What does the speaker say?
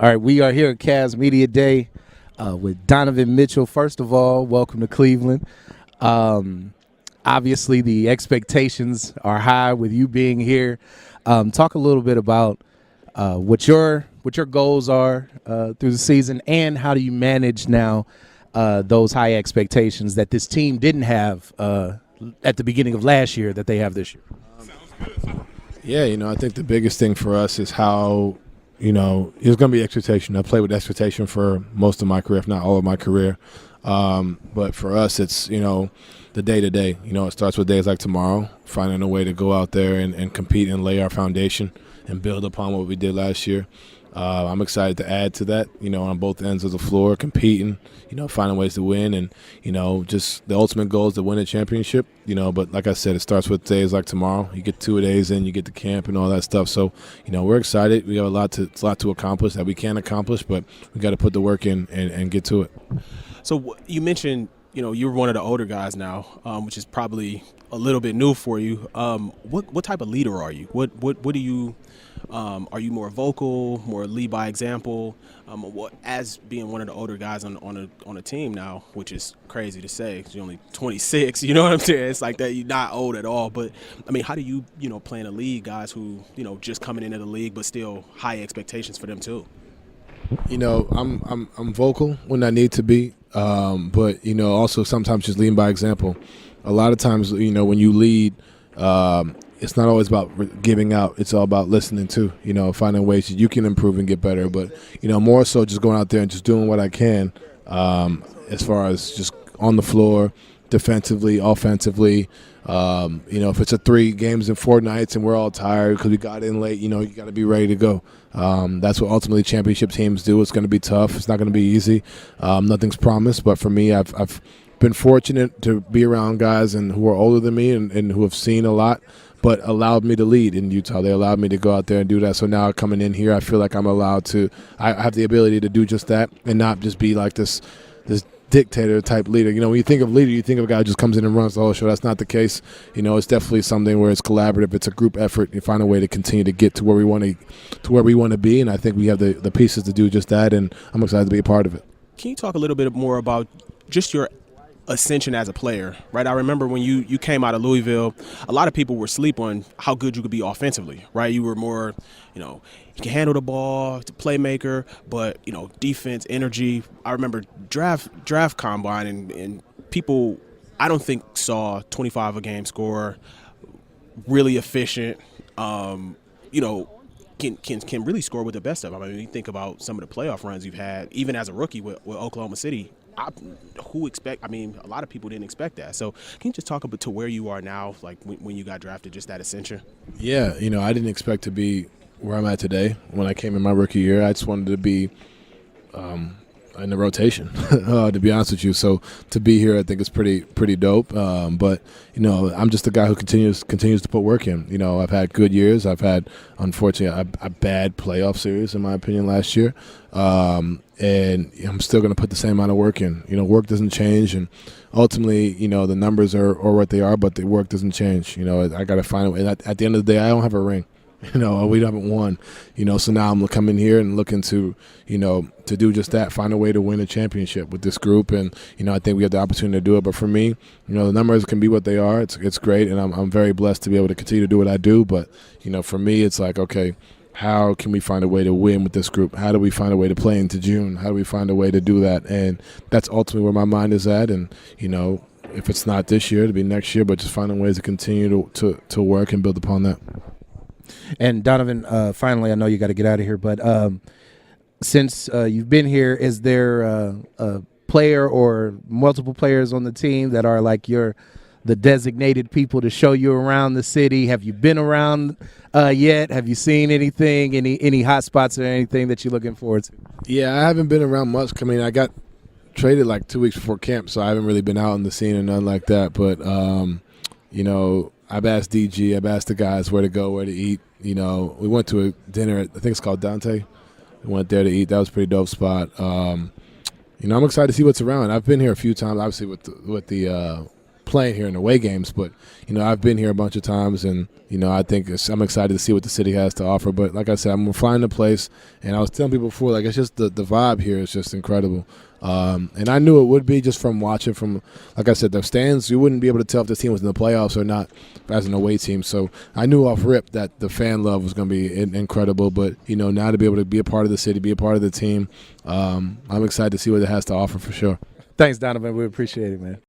All right, we are here at Cavs Media Day with Donovan Mitchell. First of all, welcome to Cleveland. Obviously, the expectations are high with you being here. Talk a little bit about what your goals are through the season, and how do you manage now those high expectations that this team didn't have at the beginning of last year that they have this year? Yeah, I think the biggest thing for us is how, there's going to be expectation. I played with expectation for most of my career, if not all of my career. But for us, it's, the day-to-day. It starts with days like tomorrow, finding a way to go out there and compete and lay our foundation and build upon what we did last year. I'm excited to add to that, on both ends of the floor, competing, finding ways to win, and, just the ultimate goal is to win a championship, but like I said, it starts with days like tomorrow. You get 2 days in, you get to camp and all that stuff. So, we're excited. We have a lot to accomplish that we can accomplish, but we got to put the work in and get to it. So you mentioned, you're one of the older guys now, which is probably a little bit new for you. What type of leader are you? What do you are you more vocal, more lead by example? As being one of the older guys on a team now, which is crazy to say, 'cause you're only 26. You know what I'm saying? It's like that. You're not old at all. But I mean, how do you plan to lead guys who just coming into the league, but still high expectations for them too? I'm vocal when I need to be, but also sometimes just leading by example. A lot of times, when you lead, it's not always about giving out. It's all about listening too. Finding ways that you can improve and get better. But more so just going out there and just doing what I can, as far as just on the floor, defensively, offensively. If it's 3 games in 4 nights and we're all tired because we got in late, you got to be ready to go. That's what ultimately championship teams do. It's going to be tough. It's not going to be easy. Nothing's promised. But for me, I've been fortunate to be around guys who are older than me and who have seen a lot, but allowed me to lead in Utah. They allowed me to go out there and do that. So now coming in here, I feel like I'm allowed to. I have the ability to do just that and not just be like this dictator type leader. When you think of leader, you think of a guy who just comes in and runs the whole show. That's not the case. It's definitely something where it's collaborative. It's a group effort. You find a way to continue to get to where we want to be, and I think we have the pieces to do just that. And I'm excited to be a part of it. Can you talk a little bit more about just your ascension as a player, right? I remember when you came out of Louisville, a lot of people were asleep on how good you could be offensively, right? You were more, you can handle the ball, it's a playmaker, but, defense, energy. I remember draft combine and people, I don't think saw 25 a game score, really efficient, can really score with the best of them. I mean, you think about some of the playoff runs you've had, even as a rookie with Oklahoma City. A lot of people didn't expect that. So can you just talk about to where you are now, like when you got drafted, just that ascension? Yeah, I didn't expect to be where I'm at today. When I came in my rookie year, I just wanted to be in the rotation, to be honest with you. So to be here, I think is pretty dope. But I'm just a guy who continues to put work in. I've had good years. I've had, unfortunately, a bad playoff series in my opinion last year. And I'm still going to put the same amount of work in. Work doesn't change, and ultimately, the numbers are what they are, but the work doesn't change. I got to find a way. And at the end of the day, I don't have a ring. We haven't won. So now I'm coming here and looking to, to do just that, find a way to win a championship with this group. And, I think we have the opportunity to do it. But for me, the numbers can be what they are. It's great, and I'm very blessed to be able to continue to do what I do. But, for me, it's like, okay, how can we find a way to win with this group? How do we find a way to play into June? How do we find a way to do that? And that's ultimately where my mind is at. And, if it's not this year, it'll be next year, but just finding ways to continue to work and build upon that. And Donovan, finally, I know you got to get out of here, but since you've been here, is there a player or multiple players on the team that are like the designated people to show you around the city? Have you been around yet? Have you seen anything, any hot spots or anything that you're looking forward to? Yeah, I haven't been around much. I mean, I got traded like 2 weeks before camp, so I haven't really been out on the scene or nothing like that. But, I've asked DG, I've asked the guys where to go, where to eat. We went to a dinner, I think it's called Dante. We went there to eat. That was a pretty dope spot. I'm excited to see what's around. I've been here a few times, obviously, with the playing here in away games, but I've been here a bunch of times, and I think I'm excited to see what the city has to offer. But like I said, I'm finding the place, and I was telling people before, like, it's just the vibe here is just incredible. And I knew it would be just from watching from, like I said, the stands. You wouldn't be able to tell if this team was in the playoffs or not as an away team. So I knew off rip that the fan love was going to be incredible. But now to be able to be a part of the city, be a part of the team, I'm excited to see what it has to offer for sure. Thanks, Donovan. We appreciate it, man.